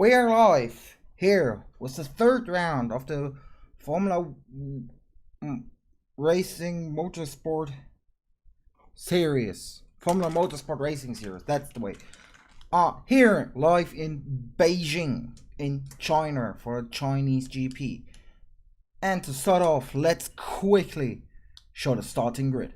We're live here with the third round of the Formula Racing Motorsport Series. Formula Motorsport Racing Series, that's the way. Here live in Beijing in China for a Chinese GP. And to start off, let's quickly show the starting grid.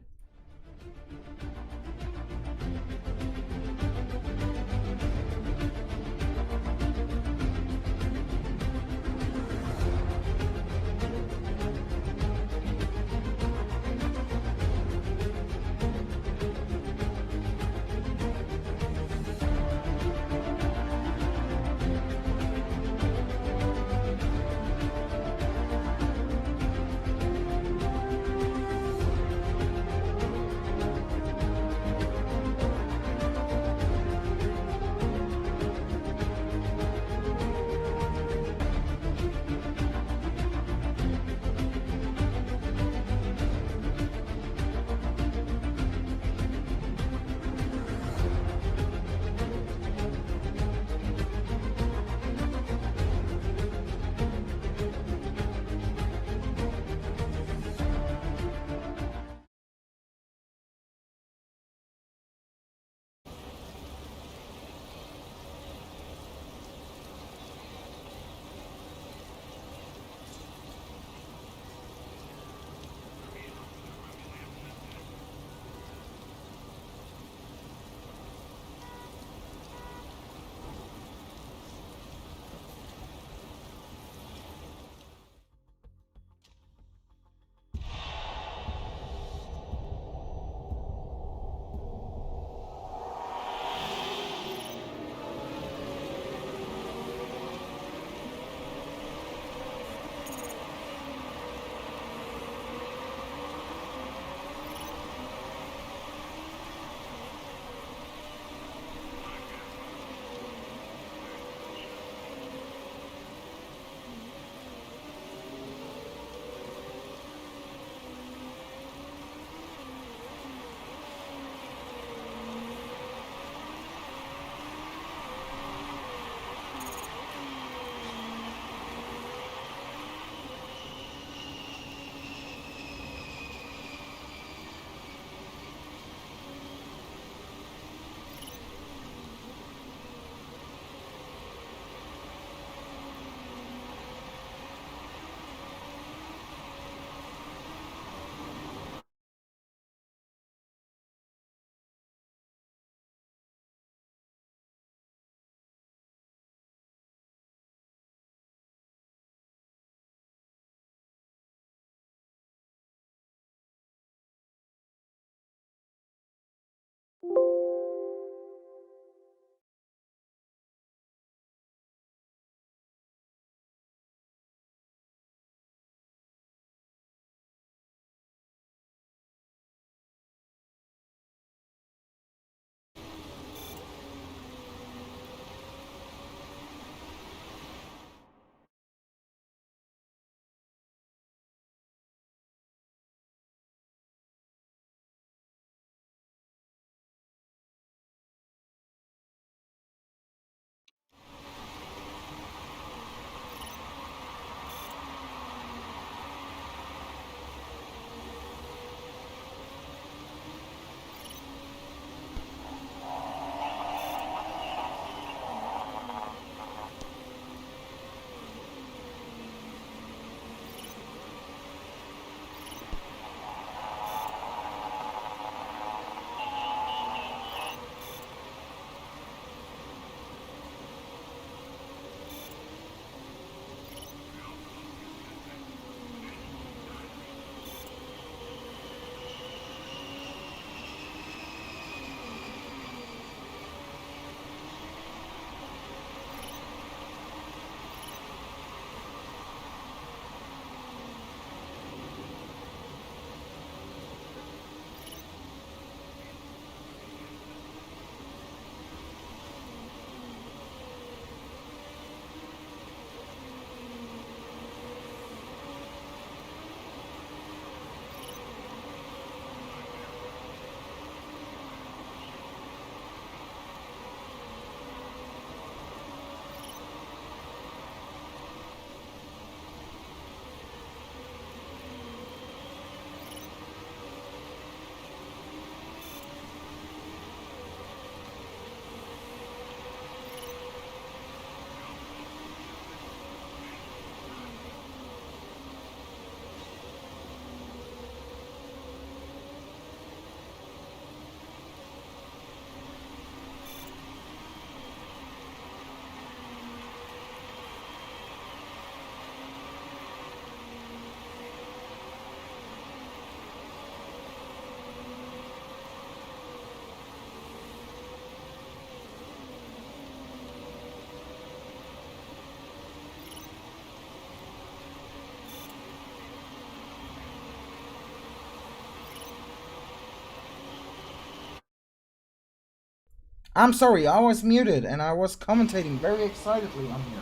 I'm sorry, I was muted and I was commentating very excitedly on here.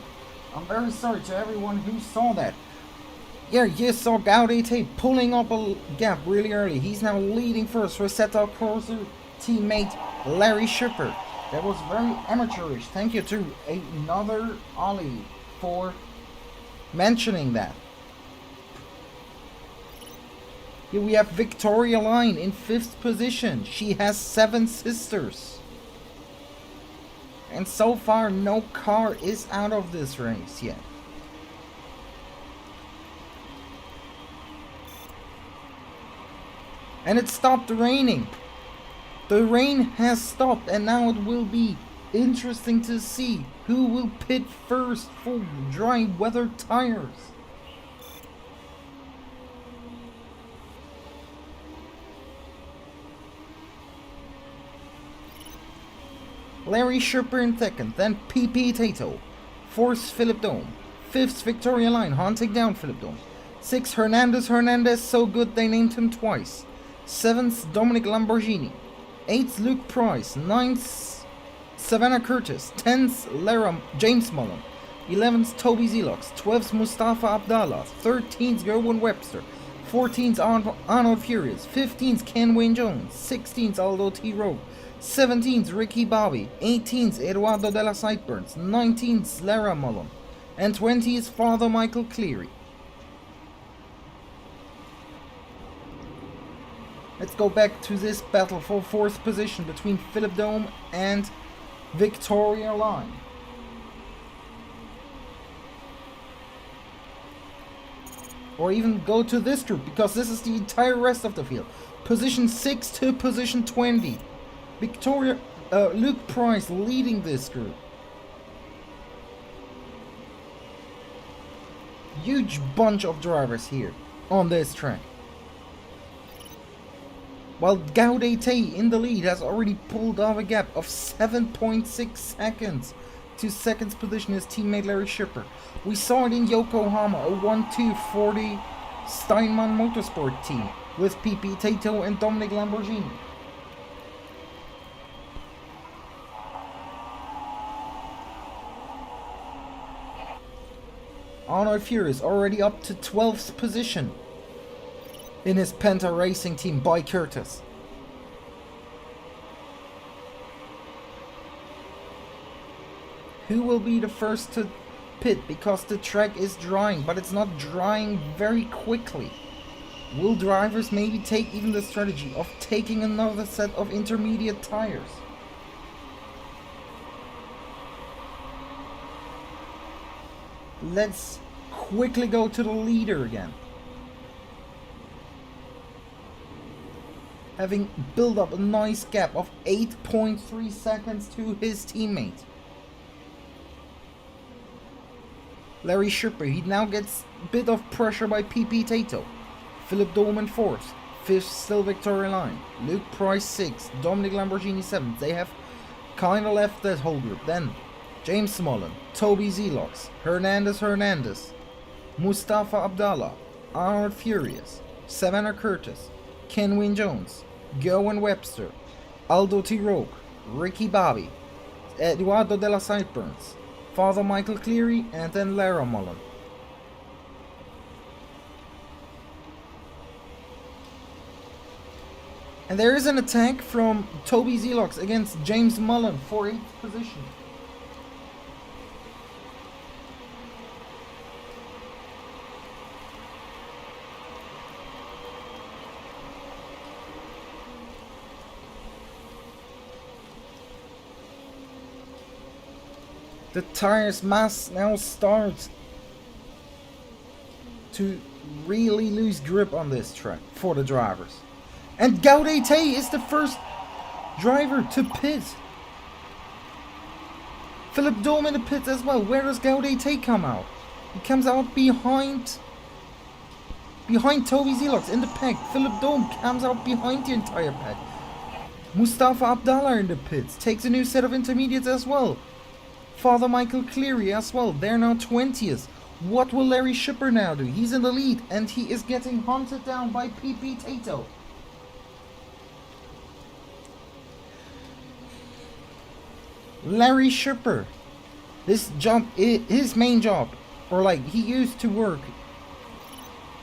I'm very sorry to everyone who saw that. Yeah, you saw Gaudete pulling up a gap really early. He's now leading first for Seto Corsa teammate Larry Shipper. That was very amateurish. Thank you to another Ollie for mentioning that. Here we have Victoria Line in 5th position. She has 7 sisters. And so far, no car is out of this race yet. And it stopped raining. The rain has stopped and now it will be interesting to see who will pit first for dry weather tires. Larry Shipper in 2nd, then PP Tato, 4th Philip Dome, 5th Victoria Line hunting down Philip Dome, 6th Hernandez so good they named him twice, 7th Dominic Lamborghini, 8th Luke Price, 9th Savannah Curtis, 10th James Mullen, 11th Toby Zelox, 12th Mustafa Abdallah, 13th Gerwin Webster, 14th Arnold Furious, 15th Ken Wayne Jones, 16th Aldo T. Rowe, 17th Ricky Bobby, 18th Eduardo de la Sideburns, 19th Lara Mullen, and 20th Father Michael Cleary. Let's go back to this battle for 4th position between Philip Dome and Victoria Line. Or even go to this group, because this is the entire rest of the field. Position 6 to position 20. Luke Price leading this group. Huge bunch of drivers here on this track. While Gaudete in the lead has already pulled off a gap of 7.6 seconds to 2nd position his teammate Larry Shipper. We saw it in Yokohama, a 1-2-40 Steinman Motorsport team with PP Tato and Dominic Lamborghini. Arnold Furious already up to 12th position in his Penta Racing team by Curtis. Who will be the first to pit, because the track is drying, but it's not drying very quickly? Will drivers maybe take even the strategy of taking another set of intermediate tires? Let's quickly go to the leader again. Having built up a nice gap of 8.3 seconds to his teammate. Larry Shipper, he now gets a bit of pressure by PP Tato. Philip Dome in 4th, 5th still Victoria Line. Luke Price 6th, Dominic Lamborghini 7th. They have kind of left that whole group. Then James Mullen, Toby Zelox, Hernandez, Mustafa Abdallah, Arnold Furious, Savannah Curtis, Ken Wayne Jones, Gerwin Webster, Aldo T. Roque, Ricky Bobby, Eduardo de la Sideburns, Father Michael Cleary, and then Lara Mullen. And there is an attack from Toby Zelox against James Mullen for 8th position. The tires mass now starts to really lose grip on this track for the drivers. And Gaudete is the first driver to pit. Philip Dome in the pits as well. Where does Gaudete come out? He comes out behind Toby Zelox in the pack. Philip Dome comes out behind the entire pack. Mustafa Abdallah in the pits. Takes a new set of intermediates as well. Father Michael Cleary as well. They're now 20th. What will Larry Shipper now do? He's in the lead and he is getting hunted down by PP Tato. Larry Shipper. His main job, or like he used to work.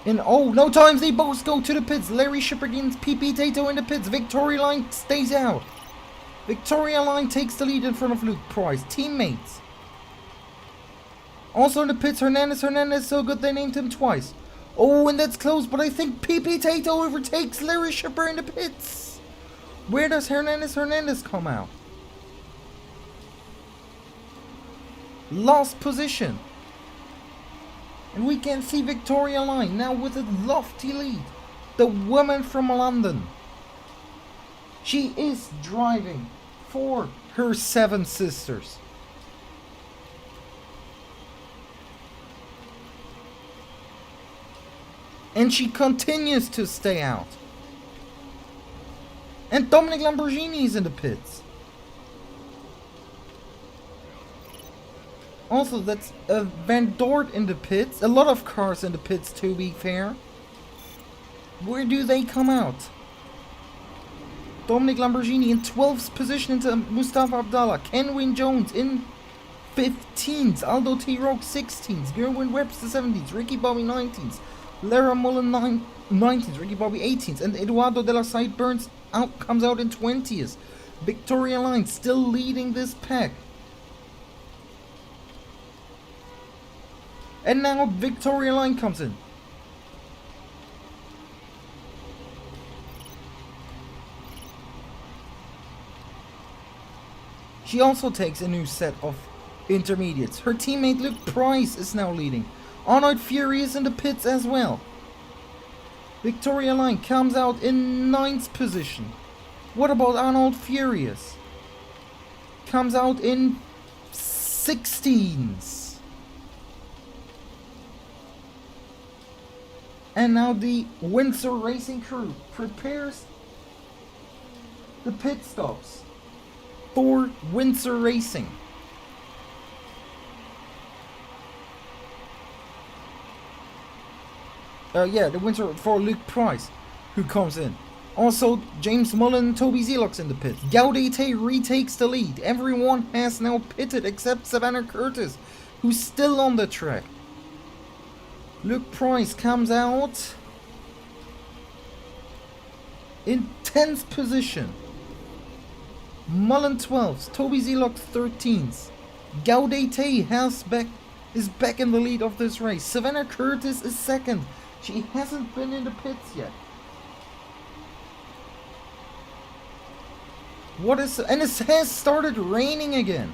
In no times they both go to the pits. Larry Shipper gains PP Tato in the pits. Victoria Line stays out. Victoria Line takes the lead in front of Luke Price. Teammates. Also in the pits, Hernandez so good they named him twice. Oh, and that's close, but I think PP Tato overtakes Larry Shipper in the pits. Where does Hernandez come out? Lost position. And we can see Victoria Line now with a lofty lead. The woman from London. She is driving for her 7 sisters. And she continues to stay out. And Dominic Lamborghini is in the pits. Also, that's Van Dort in the pits. A lot of cars in the pits, to be fair. Where do they come out? Dominic Lamborghini in 12th position into Mustafa Abdallah. Kenwin Jones in 15th. Aldo T. Rogue 16th. Gerwin Webster 17th. Ricky Bobby 19th. Lara Mullen 19th. Ricky Bobby 18th. And Eduardo de la Sideburns comes out in 20th. Victoria Line still leading this pack. And now Victoria Line comes in. She also takes a new set of intermediates. Her teammate Luke Price is now leading. Arnold Fury is in the pits as well. Victoria Line comes out in 9th position. What about Arnold Furious? Comes out in 16th. And now the Windsor Racing crew prepares the pit stops for Windsor Racing. The Windsor for Luke Price, who comes in. Also, James Mullen and Toby Zelox in the pits. Gaudete retakes the lead. Everyone has now pitted except Savannah Curtis, who's still on the track. Luke Price comes out in 10th position. Mullen 12th, Toby Zelox 13th. Gaudete is back in the lead of this race. Savannah Curtis is 2nd. She hasn't been in the pits yet. And it has started raining again.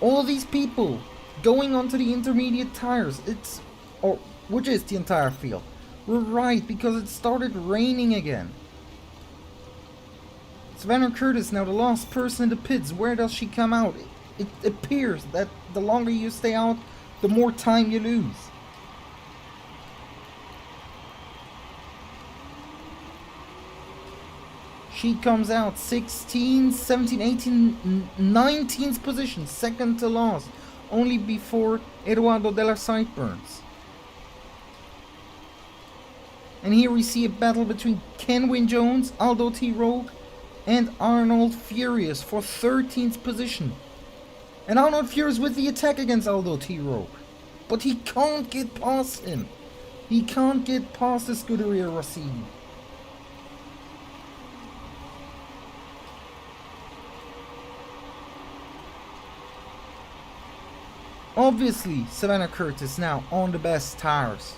All these people going onto the intermediate tires, which is the entire field. We're right, because it started raining again. Savannah Curtis now the last person in the pits. Where does she come out? It appears that the longer you stay out, the more time you lose. She comes out 16, 17, 18, 19th position, second to last. Only before Eduardo de la Sideburns. And here we see a battle between Kenwin Jones, Aldo T. Rogue, and Arnold Furious for 13th position. And Arnold Furious with the attack against Aldo T. Rogue. But he can't get past him. He can't get past the Scuderia Rossini. Obviously, Savannah Curtis now on the best tires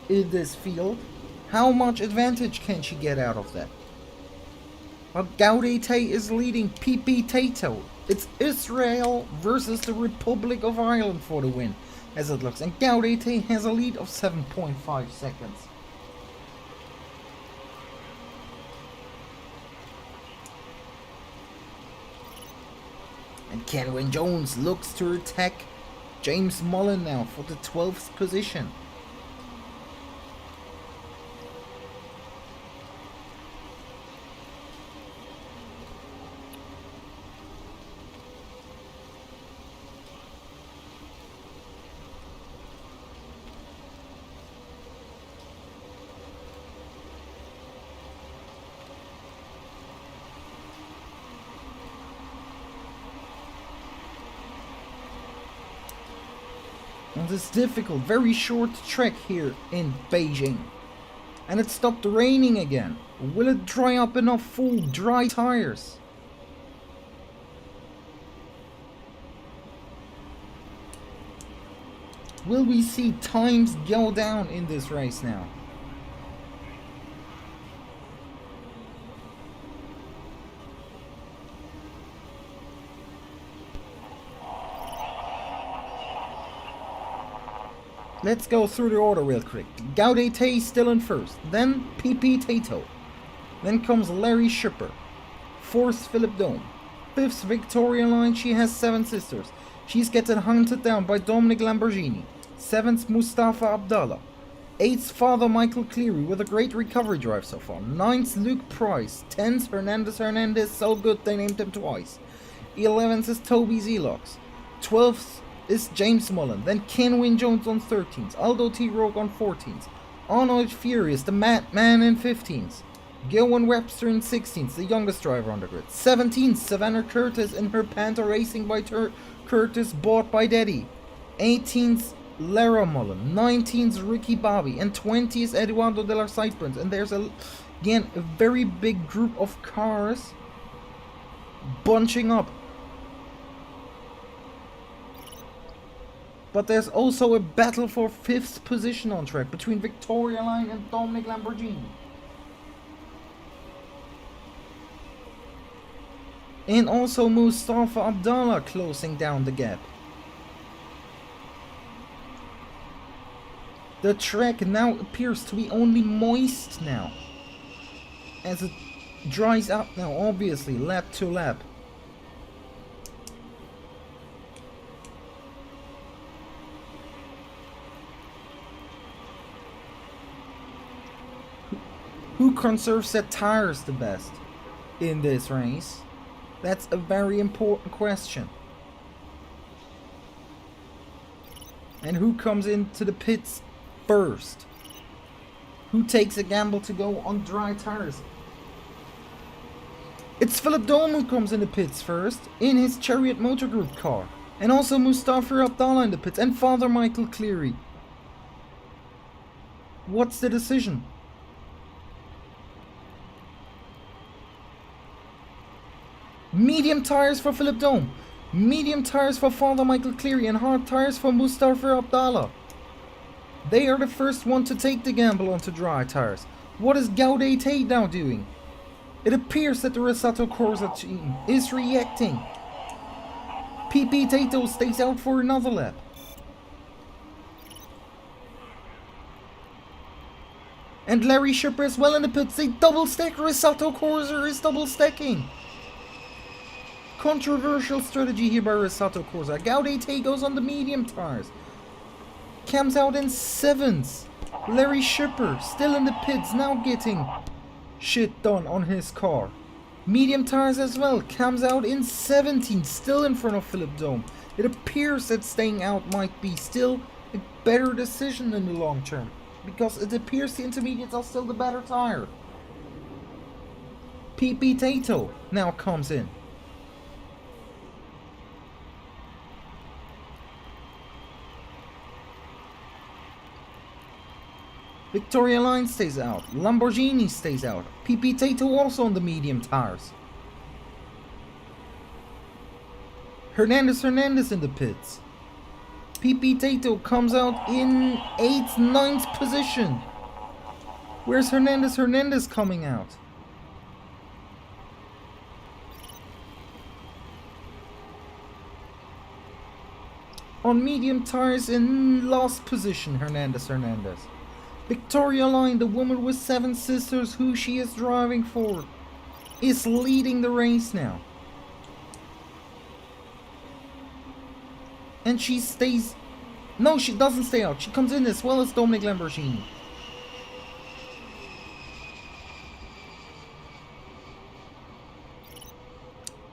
in this field. How much advantage can she get out of that? But Gaudete is leading PP Tato. It's Israel versus the Republic of Ireland for the win, as it looks. And Gaudete has a lead of 7.5 seconds. And Kenwin Jones looks to attack James Mullen now for the 12th position. this difficult, very short track here in Beijing. And it stopped raining again. Will it dry up enough full dry tires? Will we see times go down in this race now? Let's go through the order real quick. Gaudete still in first, then PP Tato. Then comes Larry Schipper. Fourth, Philip Dome. Fifth, Victoria Line, she has 7 sisters. She's getting hunted down by Dominic Lamborghini. 7th, Mustafa Abdallah. 8th, Father Michael Cleary with a great recovery drive so far. 9th, Luke Price. 10th, Hernandez, so good they named him twice. 11th is Toby Zelox. 12th is James Mullen. Then Kenwin Jones on 13th. Aldo T. Rogue on 14th. Arnold Furious, the Madman in 15th. Gilwan Webster in 16th, the youngest driver on the grid. 17th, Savannah Curtis in her Panther Racing by Curtis, bought by Daddy. 18th, Lara Mullen. 19th, Ricky Bobby. And 20th, Eduardo de los Cyprens. And there's again a very big group of cars bunching up. But there's also a battle for 5th position on track between Victoria Line and Dominic Lamborghini. And also Mustafa Abdallah closing down the gap. The track now appears to be only moist now, as it dries up now, obviously, lap to lap. Who conserves their tires the best in this race? That's a very important question. And who comes into the pits first? Who takes a gamble to go on dry tires? It's Philip Dome who comes in the pits first in his Chariot Motor Group car. And also Mustafa Abdallah in the pits and Father Michael Cleary. What's the decision? Medium tires for Philip Dome, medium tires for Father Michael Cleary, and hard tires for Mustafa Abdallah. They are the first one to take the gamble onto dry tires. What is Gaudete now doing? It appears that the Resato Corsa team is reacting. PP Tato stays out for another lap. And Larry Schipper as well in the pits. They double stack. Resato Corsa is double stacking. Controversial strategy here by Resato Corsa. Gaudete goes on the medium tires. Comes out in 7th. Larry Schipper still in the pits, now getting shit done on his car. Medium tires as well. Comes out in 17th, still in front of Philip Dome. It appears that staying out might be still a better decision in the long term, because it appears the intermediates are still the better tire. PP Tato now comes in. Victoria Line stays out. Lamborghini stays out. PP Tato also on the medium tires. Hernandez in the pits. PP Tato comes out in 8th, 9th position. Where's Hernandez coming out? On medium tires in last position, Hernandez. Victoria Line, the woman with 7 sisters who she is driving for, is leading the race now. And she stays... No, she doesn't stay out. She comes in as well as Dominic Lamborghini.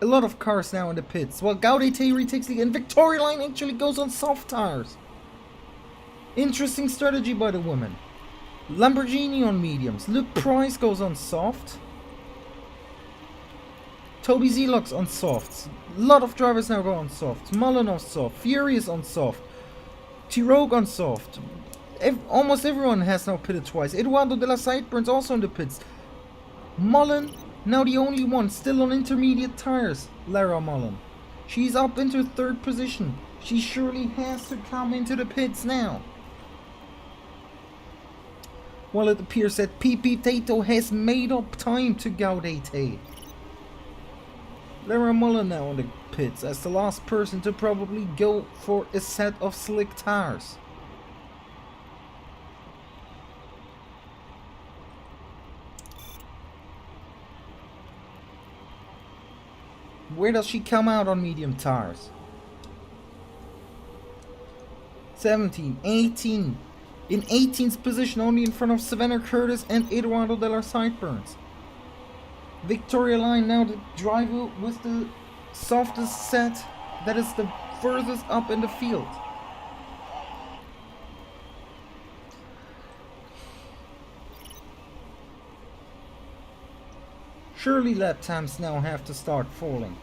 A lot of cars now in the pits. Well, Gaudete retakes the... And Victoria Line actually goes on soft tires. Interesting strategy by the woman. Lamborghini on mediums. Luke Price goes on soft. Toby Zelox on softs. A lot of drivers now go on soft. Mullen on soft. Furious on soft. T-Rogue on soft. Almost everyone has now pitted twice. Eduardo de la Sideburns also in the pits. Mullen, now the only one still on intermediate tires. Lara Mullen. She's up into third position. She surely has to come into the pits now. Well, it appears that PP Tato has made up time to Gaudete. Lara Mullen now in the pits as the last person to probably go for a set of slick tires. Where does she come out on medium tires? 17, 18. In 18th position, only in front of Savannah Curtis and Eduardo de la Sideburns. Victoria Line now the driver with the softest set that is the furthest up in the field. Surely lap times now have to start falling.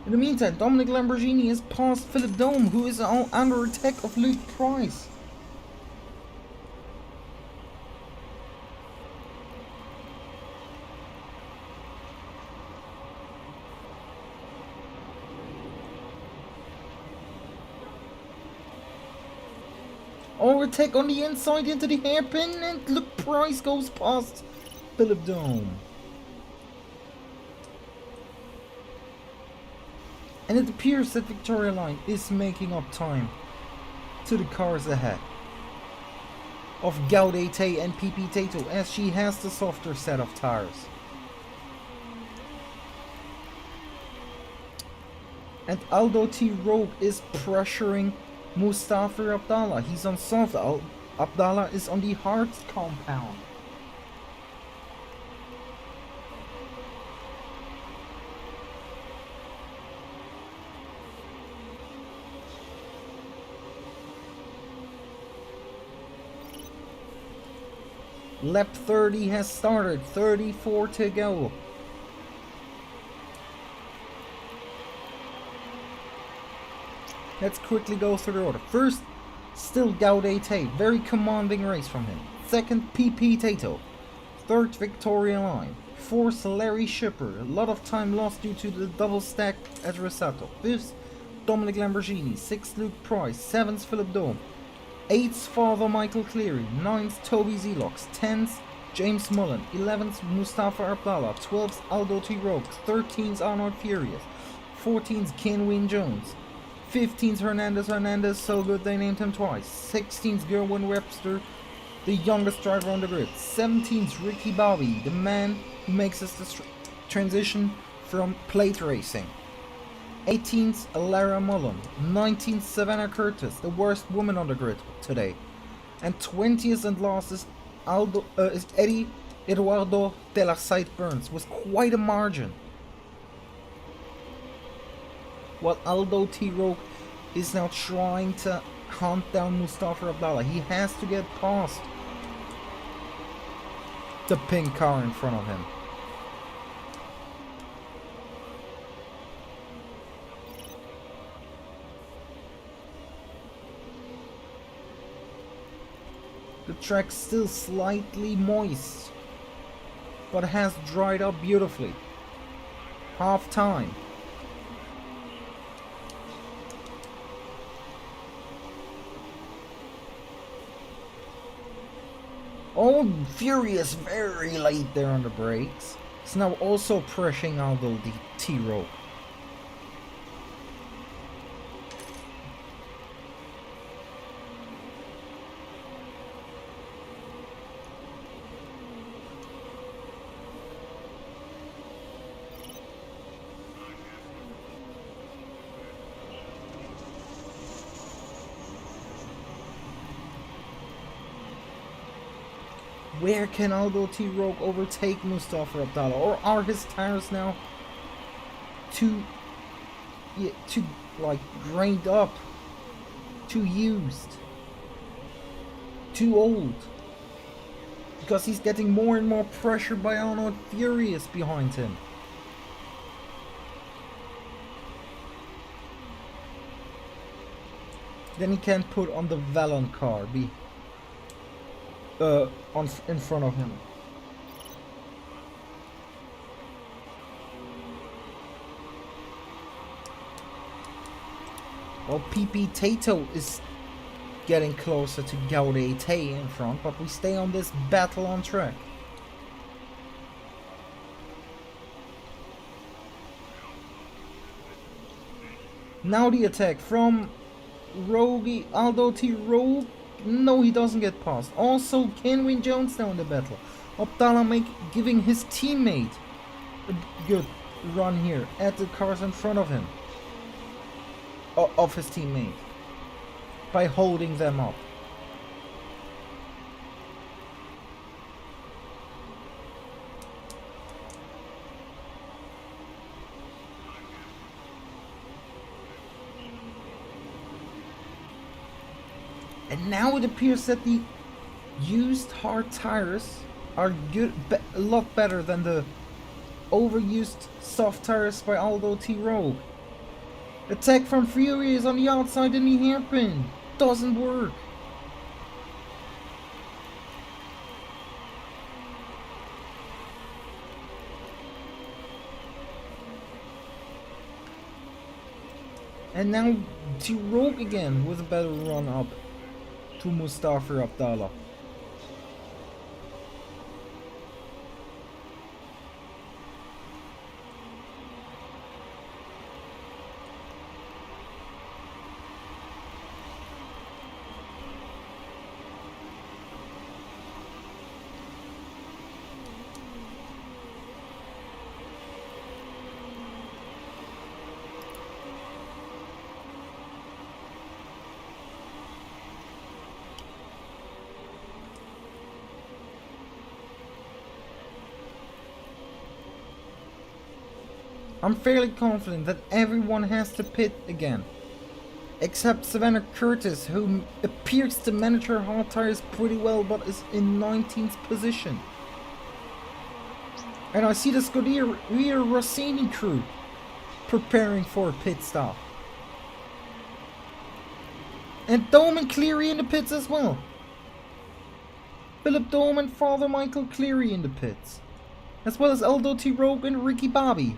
In the meantime, Dominic Lamborghini has passed Philip Dome, who is under attack of Luke Price. Overtake on the inside into the hairpin, and Luke Price goes past Philip Dome. And it appears that Victoria Line is making up time to the cars ahead of Gaudete and PP Tato, as she has the softer set of tires. And Aldo T. Rogue is pressuring Mustafa Abdallah. He's on soft. Abdallah is on the hard compound. Lap 30 has started, 34 to go. Let's quickly go through the order. First, still Gaudete, very commanding race from him. Second, PP Tato. Third, Victoria Line. Fourth, Larry Shipper, a lot of time lost due to the double stack at Resato. Fifth, Dominic Lamborghini. Sixth, Luke Price. Seventh, Philip Dome. 8th, Father Michael Cleary. 9th, Toby Zelox. 10th, James Mullen. 11th, Mustafa Abdallah. 12th, Aldo T. Rogue. 13th, Arnold Furious. 14th, Kenwin Jones. 15th, Hernandez, so good they named him twice. 16th, Gerwin Webster, the youngest driver on the grid. 17th, Ricky Bobby, the man who makes us the transition from plate racing. 18th, Lara Mullen. 19th, Savannah Curtis, the worst woman on the grid today. And 20th and last is Eddie Eduardo de la Sideburns, with quite a margin. While Aldo T. Rogue is now trying to hunt down Mustafa Abdallah. He has to get past the pink car in front of him. The track's still slightly moist, but has dried up beautifully. Half time. Oh, Furious very late there on the brakes. It's now also pressuring Aldo the T-Rogue. Where can Aldo T. Rogue overtake Mustafa Abdallah? Or are his tires now too like grained up, too used, too old? because he's getting more and more pressure by Arnold Furious behind him. Then he can put on the Vallon car in front of him. Well, PP Tato is getting closer to Gaudete in front, but we stay on this battle on track. Now the attack from Aldo T. Rogue. No, he doesn't get past. Also, Kenwin Jones now in the battle. Abdallah giving his teammate a good run here at the cars in front of him. Of his teammate. By holding them up. And now it appears that the used hard tires are good, a lot better than the overused soft tires by Aldo T. Rogue. Attack from Fury is on the outside and the hairpin. Doesn't work. And now T. Rogue again with a better run up to Mustafa Abdallah. I'm fairly confident that everyone has to pit again. Except Savannah Curtis, who appears to manage her hard tires pretty well but is in 19th position. And I see the Scuderia Rossini crew preparing for a pit stop. And Dome and Cleary in the pits as well. Philip Dome and Father Michael Cleary in the pits. As well as Aldo T. Rogue and Ricky Bobby.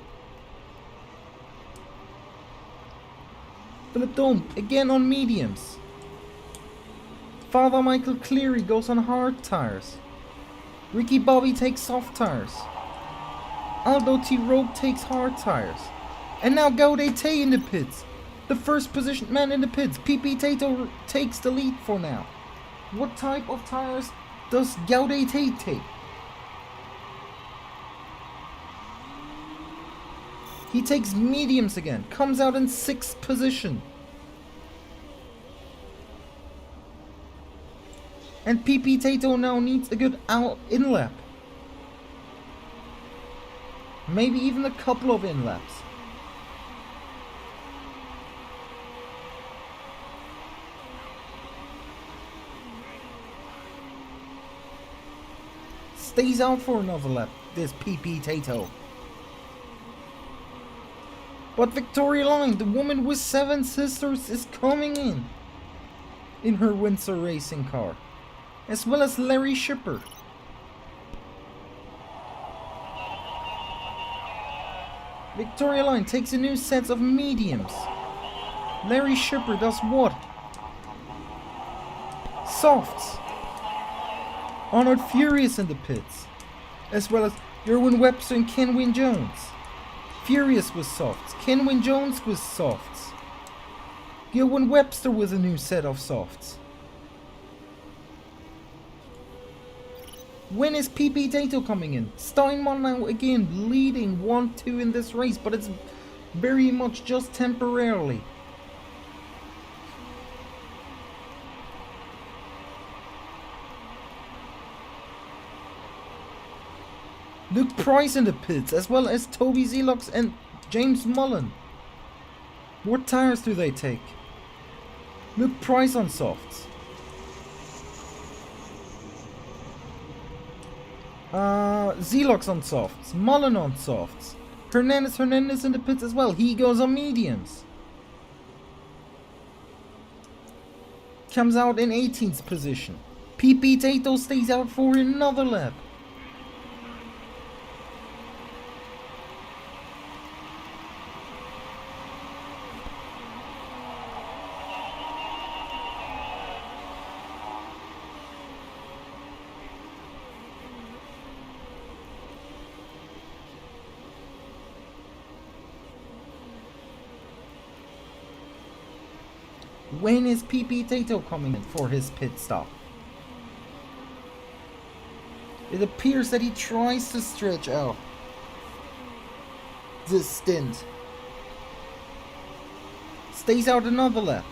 Philip Dome again on mediums. Father Michael Cleary goes on hard tires. Ricky Bobby takes soft tires. Aldo T. Rogue takes hard tires. And now Gaudete in the pits. The first positioned man in the pits. PP Tato takes the lead for now. What type of tires does Gaudete take? He takes mediums again, comes out in 6th position. And PP Tato now needs a good in-lap. Maybe even a couple of in-laps. Stays out for another lap, this PP Tato. But Victoria Line, the woman with 7 sisters, is coming in her Windsor racing car, as well as Larry Shipper. Victoria Line takes a new set of mediums. Larry Shipper does what? Softs. Arnold Furious in the pits, as well as Erwin Webster and Kenwin Jones. Furious with softs. Kenwin Jones with softs. Gilwin Webster with a new set of softs. When is PP Tato coming in? Steinman now again leading 1-2 in this race, but it's very much just temporarily. Luke Price in the pits, as well as Toby Zelox and James Mullen. What tires do they take? Luke Price on softs. Zelox on softs. Mullen on softs. Hernandez in the pits as well. He goes on mediums. Comes out in 18th position. PP Tato stays out for another lap. When is PP Tato coming in for his pit stop? It appears that he tries to stretch out this stint. Stays out another lap.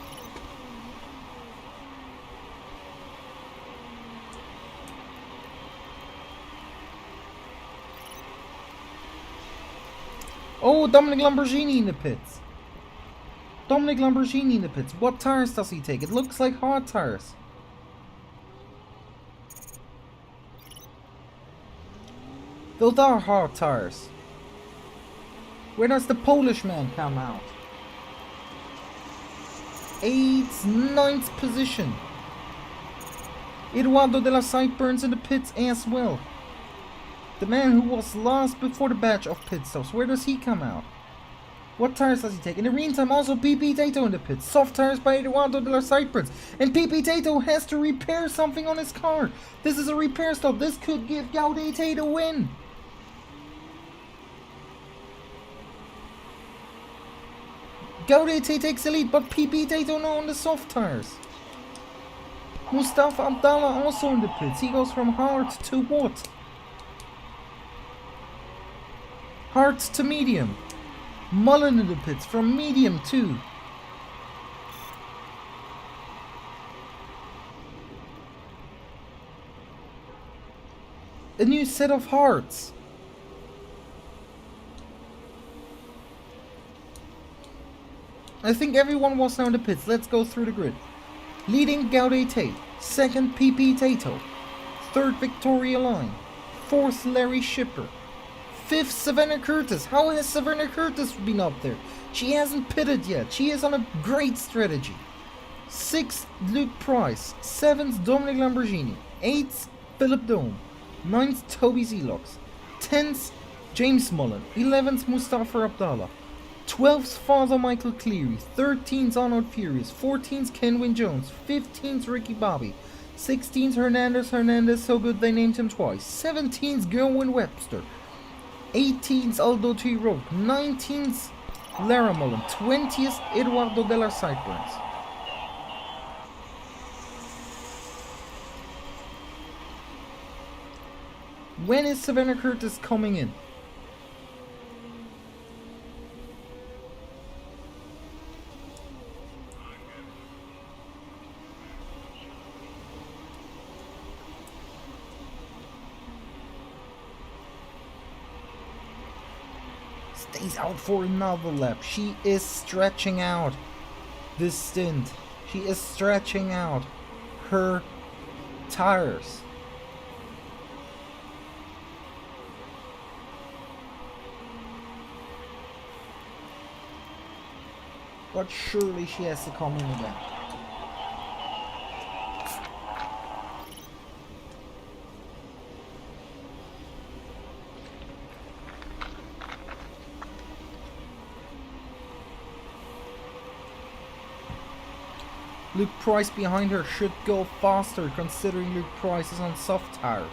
Oh, Dominic Lamborghini in the pits. Dominic Lamborghini in the pits. What tires does he take? It looks like hard tires. Those are hard tires. Where does the Polish man come out? 8th, 9th position. Eduardo de la Sideburns in the pits as well. The man who was last before the batch of pit stops. Where does he come out? What tires does he take? In the meantime, also PP Tato in the pits. Soft tires by Eduardo de la Sideburns. And PP Tato has to repair something on his car. This is a repair stop. This could give Gaudete the win. Gaudete takes the lead, but PP Tato now on the soft tires. Mustafa Abdallah also in the pits. He goes from hard to what? Hard to medium. Mullen in the pits from medium to. A new set of hearts. I think everyone was now in the pits. Let's go through the grid. Leading Gaudete, second PP Tato, third Victoria Line, fourth Larry Schipper, fifth Savannah Curtis. How has Savannah Curtis been up there? She hasn't pitted yet. She is on a great strategy. Sixth Luke Price, seventh Dominic Lamborghini, eighth Philip Dome, ninth Toby Zelox, 10th James Mullen, 11th Mustafa Abdallah, 12th Father Michael Cleary, 13th Arnold Furious, 14th Kenwin Jones, 15th Ricky Bobby, 16th Hernandez, so good they named him twice, 17th Gerwin Webster, 18th Aldo T. Road, 19th Lara Mullen, 20th Eduardo de la Sideburns. When is Savannah Curtis coming in? Stays out for another lap. She is stretching out this stint. She is stretching out her tires. But surely she has to come in again. Luke Price behind her should go faster considering Luke Price is on soft tires.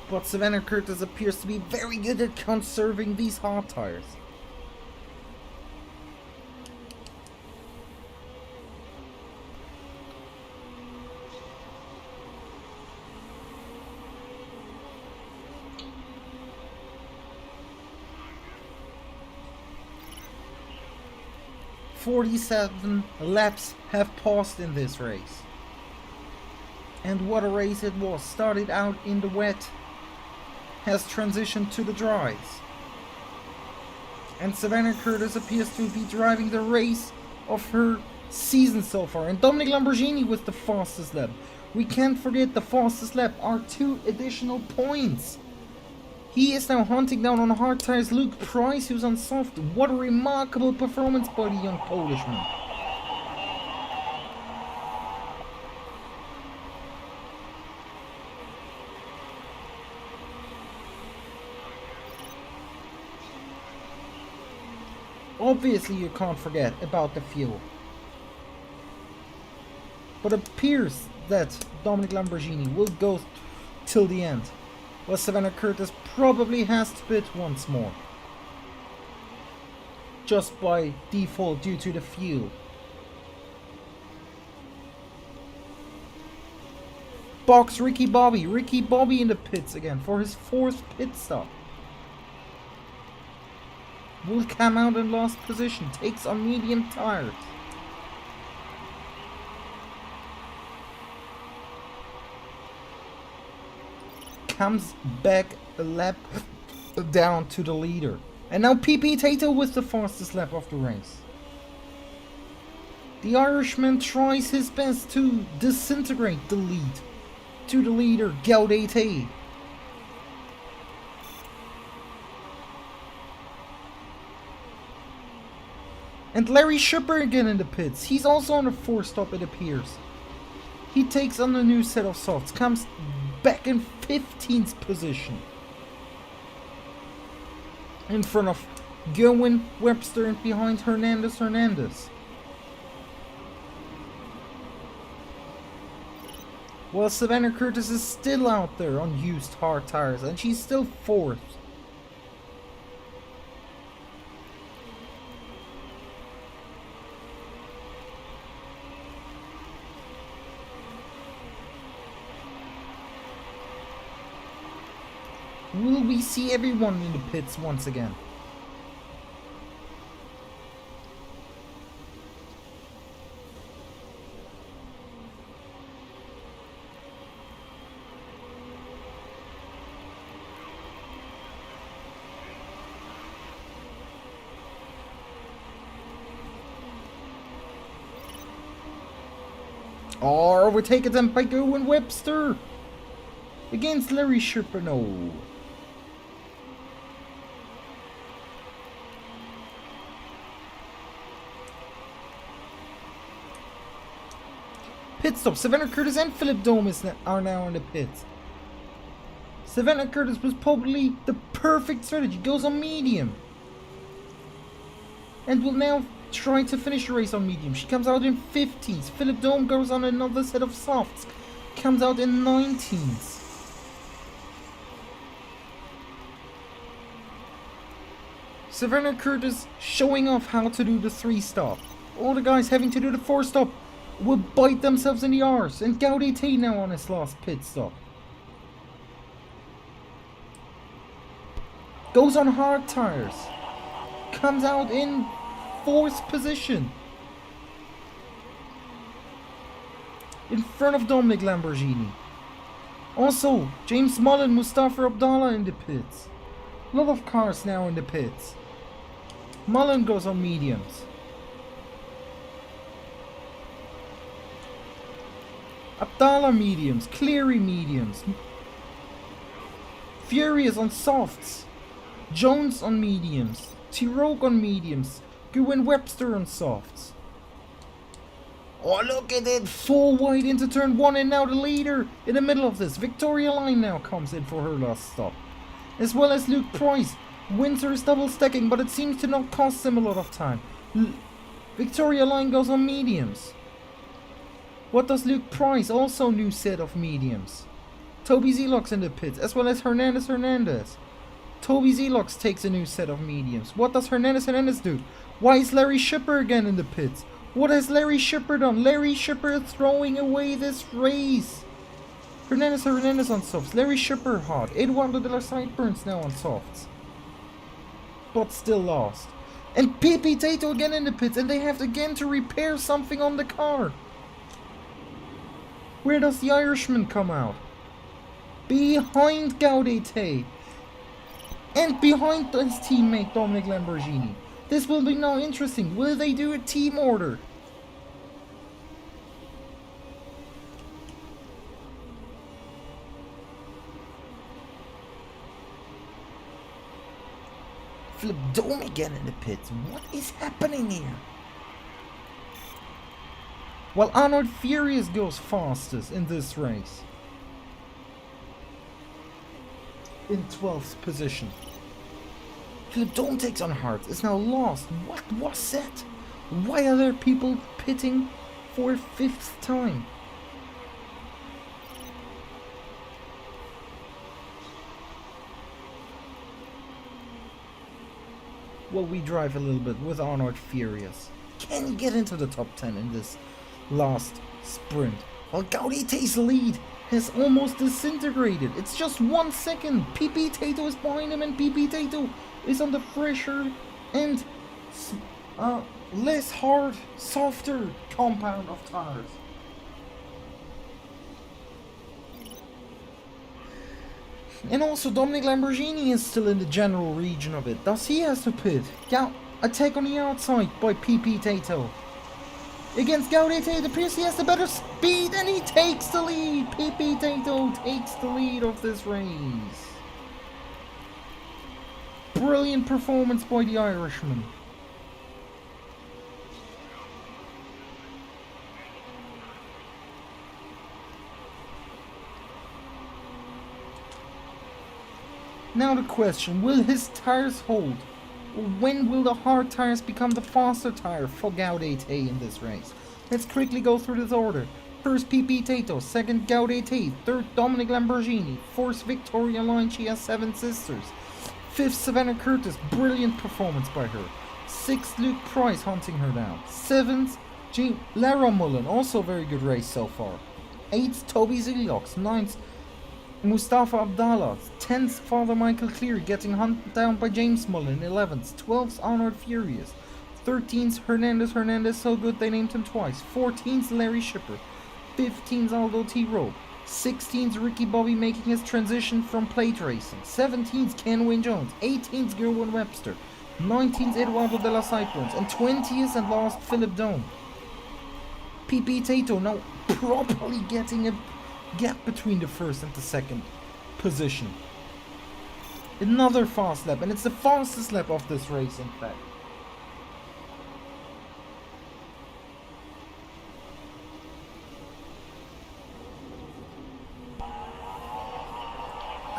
But Savannah Curtis appears to be very good at conserving these hard tires. "47 laps have passed in this race. And what a race it was. Started out in the wet, has transitioned to the dries. And Savannah Curtis appears to be driving the race of her season so far. And Dominic Lamborghini with the fastest lap. We can't forget the fastest lap are 2 additional points. He is now hunting down on hard tires Luke Price, who's on soft. What a remarkable performance by the young Polishman. Obviously you can't forget about the fuel. But it appears that Dominic Lamborghini will go till the end. Well, Savannah Curtis probably has to pit once more. Just by default due to the fuel. Box Ricky Bobby. Ricky Bobby in the pits again for his 4th pit stop. Will come out in last position. Takes on medium tires. Comes back a lap down to the leader. And now PP Tato with the fastest lap of the race. The Irishman tries his best to disintegrate the lead to the leader, Gaudete. And Larry Schupper again in the pits. He's also on a 4th stop, it appears. He takes on a new set of softs. Comes back in 15th position. In front of Gerwin Webster and behind Hernandez. While Savannah Curtis is still out there on used hard tires and she's still 4th. Will we see everyone in the pits once again? Or we're taken them by Gerwin Webster against Larry Schupper. No. Pit stop. Savannah Curtis and Philip Domas are now in the pits. Savannah Curtis was probably the perfect strategy. Goes on medium. And will now try to finish the race on medium. She comes out in 15th. Philip Dome goes on another set of softs. Comes out in 19th. Savannah Curtis showing off how to do the 3-stop. All the guys having to do the 4-stop will bite themselves in the arse. And Gaudete now on his last pit stop. Goes on hard tires. Comes out in 4th position. In front of Dominic Lamborghini. Also, James Mullen, Mustafa Abdallah in the pits. A lot of cars now in the pits. Mullen goes on mediums. Abdallah mediums. Cleary mediums. Furious on softs. Jones on mediums. T-Rogue on mediums. Gerwin Webster on softs. Oh, look at it! 4 wide into turn 1, and now the leader in the middle of this. Victoria Line now comes in for her last stop. As well as Luke Price. Winter is double stacking, but it seems to not cost him a lot of time. Victoria Line goes on mediums. What does Luke Price? Also new set of mediums. Toby Zelox in the pits, as well as Hernandez. Toby Zelox takes a new set of mediums. What does Hernandez do? Why is Larry Schupper again in the pits? What has Larry Schupper done? Larry Schupper throwing away this race. Hernandez on softs. Larry Schupper hard. Eduardo de la Sideburns now on softs. But still lost. And PP Tato again in the pits, and they have again to repair something on the car. Where does the Irishman come out? Behind Gaudete. And behind his teammate Dominic Lamborghini. This will be now interesting. Will they do a team order? Philip Dome again in the pits. What is happening here? Well, Arnold Furious goes fastest in this race. In 12th position. Philip Dome takes on Hart. Is now lost. What was that? Why are there people pitting for a 5th time? Well, we drive a little bit with Arnold Furious. Can he get into the top 10 in this last sprint? Well, Gaudite's lead has almost disintegrated. It's just 1 second. PP Tato is behind him, and PP Tato is on the fresher and less hard, softer compound of tires. And also Dominic Lamborghini is still in the general region of it. Thus he has to pit. Attack on the outside by PP Tato. Against Gaudete, it appears he has the better speed and he takes the lead. PP Tato takes the lead of this race. Brilliant performance by the Irishman. Now the question, will his tires hold? When will the hard tires become the faster tire for Gaudete in this race? Let's quickly go through this order. First PP Tato, second Gaudete, third Dominic Lamborghini, fourth Victoria Line, she has 7 sisters. Fifth Savannah Curtis, brilliant performance by her. Sixth Luke Price hunting her down. Seventh Lara Mullen, also very good race so far. Eighth Toby Ziliox, ninth Mustafa Abdallah, 10th Father Michael Cleary getting hunted down by James Mullen, 11th, 12th Arnold Furious, 13th Hernandez so good they named him twice, 14th Larry Shipper, 15th Aldo T. Rowe, 16th Ricky Bobby making his transition from plate racing, 17th Ken Wayne Jones, 18th Gerwin Webster, 19th Eduardo de la Cyclones, and 20th and last Philip Dome. PP Tato now properly getting a gap between the first and the second position. Another fast lap, and it's the fastest lap of this race in fact.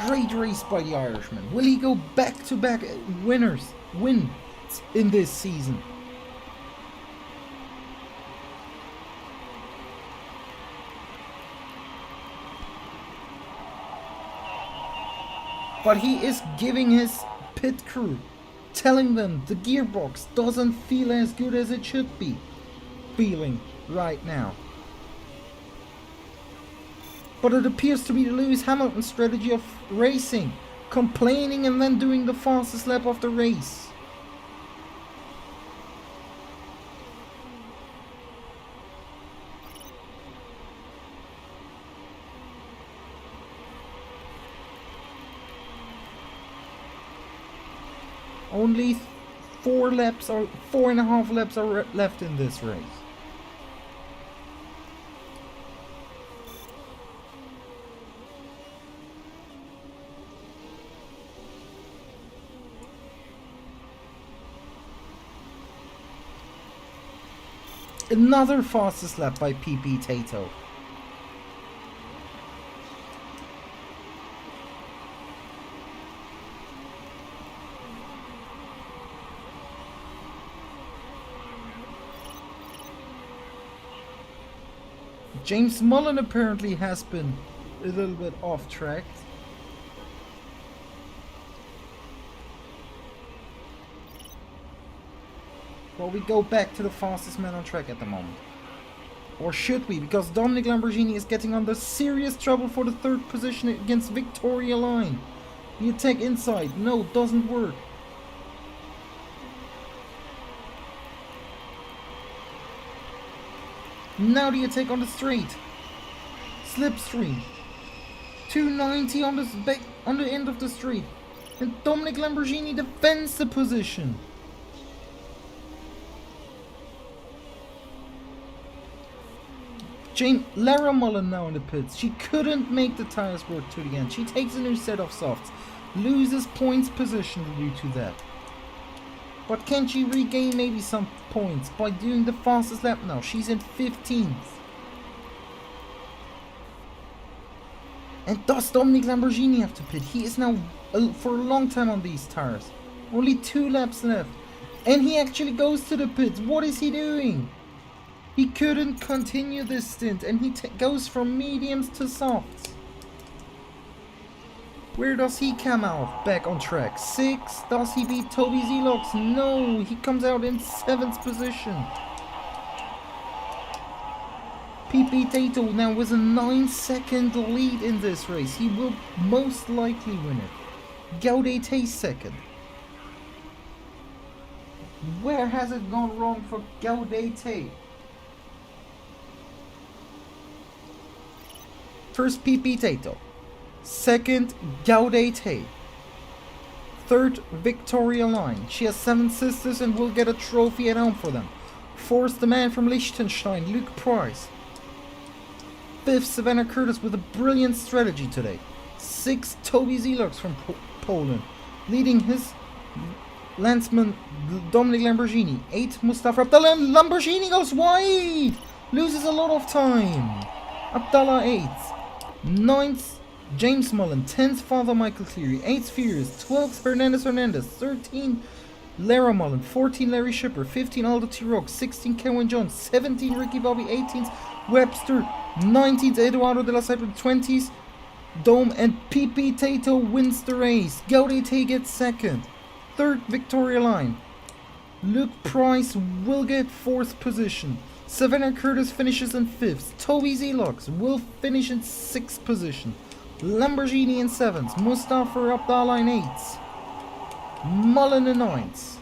Great race by the Irishman. Will he go back-to-back wins in this season? But he is giving his pit crew, telling them the gearbox doesn't feel as good as it should be feeling right now. But it appears to be the Lewis Hamilton strategy of racing, complaining and then doing the fastest lap of the race. Only 4.5 laps are left in this race. Another fastest lap by PP Tato. James Mullen apparently has been a little bit off track. Well, we go back to the fastest man on track at the moment. Or should we? Because Dominic Lamborghini is getting under serious trouble for the third position against Victoria Line. The attack inside. No, doesn't work. Now the attack on the straight. Slipstream. 290 on the end of the straight. And Dominic Lamborghini defends the position. Lara Mullen now in the pits. She couldn't make the tires work to the end. She takes a new set of softs. Loses points position due to that. But can she regain maybe some points by doing the fastest lap now? She's in 15th. And does Dominic Lamborghini have to pit? He is now for a long time on these tires. Only 2 laps left. And he actually goes to the pits. What is he doing? He couldn't continue this stint. And he goes from mediums to softs. Where does he come out? Back on track. 6. Does he beat Toby Zelox? No. He comes out in 7th position. PP Tato now with a 9-second lead in this race. He will most likely win it. Gaudete second. Where has it gone wrong for Gaudete? First PP Tato. Second Gaudete. Third Victoria Line. She has 7 sisters and will get a trophy at home for them. Fourth the man from Liechtenstein, Luke Price. 5th, Savannah Curtis with a brilliant strategy today. 6th, Toby Zelox from Poland, leading his landsman Dominic Lamborghini. 8th, Mustafa Abdallah. Lamborghini goes wide, loses a lot of time. Abdallah 8th. 9th, James Mullen. 10th, Father Michael Cleary. 8th, Furious. 12th, Hernandez. 13th, Lara Mullen. 14th, Larry Shipper. 15th, Aldo T. Rock. 16th, Kevin Jones. 17th, Ricky Bobby. 18th, Webster. 19th, Eduardo de la Cypher. 20th, Dome, and PP Tato wins the race. Gaudete gets second. Third, Victoria Line. Luke Price will get 4th position. Savannah Curtis finishes in 5th. Toby Zelox will finish in 6th position. Lamborghini in 7th. Mustafa Abdallah in 8th. Mullen in 9th.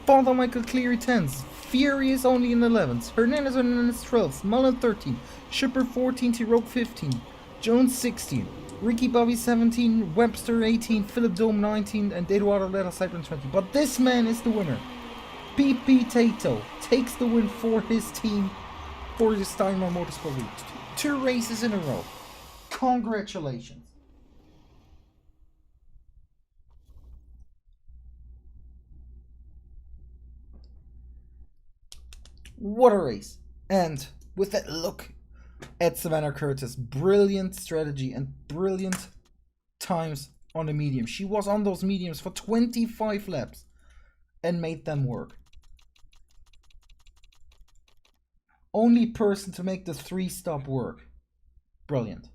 Father Michael Cleary 10th. Furious only in 11th. Hernandez 12th. Mullen 13th. Shipper 14th. T-Rope 15th. Jones 16th. Ricky Bobby 17th. Webster 18th. Philip Dome 19th. And Eduardo Leta Cypher 20th. But this man is the winner. PP Tato takes the win for his team for the Steinmar Motorsport League. 2 races in a row. Congratulations. What a race. And with that look at Savannah Curtis, brilliant strategy and brilliant times on the medium. She was on those mediums for 25 laps and made them work. Only person to make the 3-stop work. Brilliant.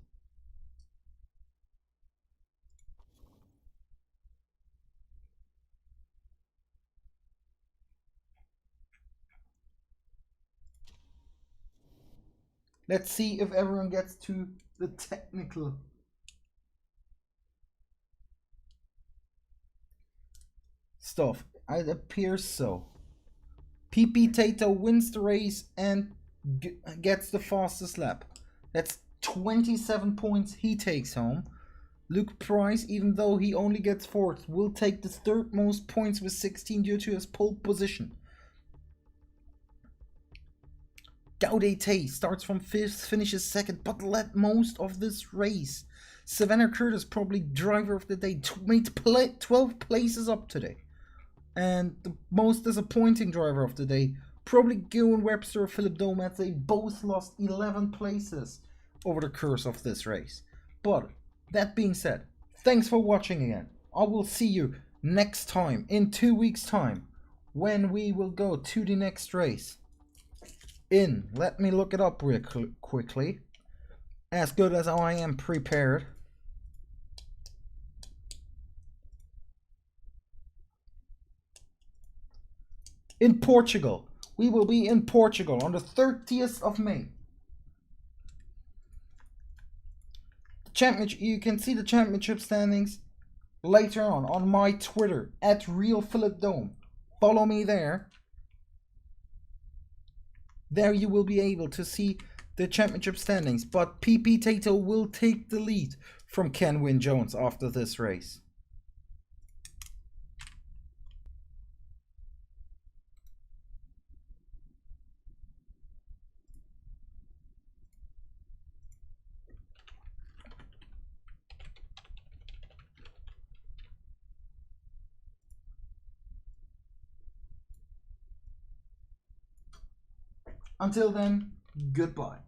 Let's see if everyone gets to the technical stuff. It appears so. PP Tato wins the race and gets the fastest lap. That's 27 points he takes home. Luke Price, even though he only gets 4th, will take the 3rd most points with 16 due to his pole position. Gaudete starts from 5th, finishes 2nd, but led most of this race. Savannah Curtis, probably driver of the day, made 12 places up today. And the most disappointing driver of the day, probably Gillen Webster or Philip Dome, as they both lost 11 places over the course of this race. But that being said, thanks for watching again. I will see you next time, in 2 weeks' time, when we will go to the next race. Let me look it up real quickly. As good as I am prepared. In Portugal. We will be in Portugal on the 30th of May. The championship, you can see the championship standings later on my Twitter at RealPhilipDome. Follow me there. There you will be able to see the championship standings, but PP Tato will take the lead from Ken Wynne Jones after this race. Until then, goodbye.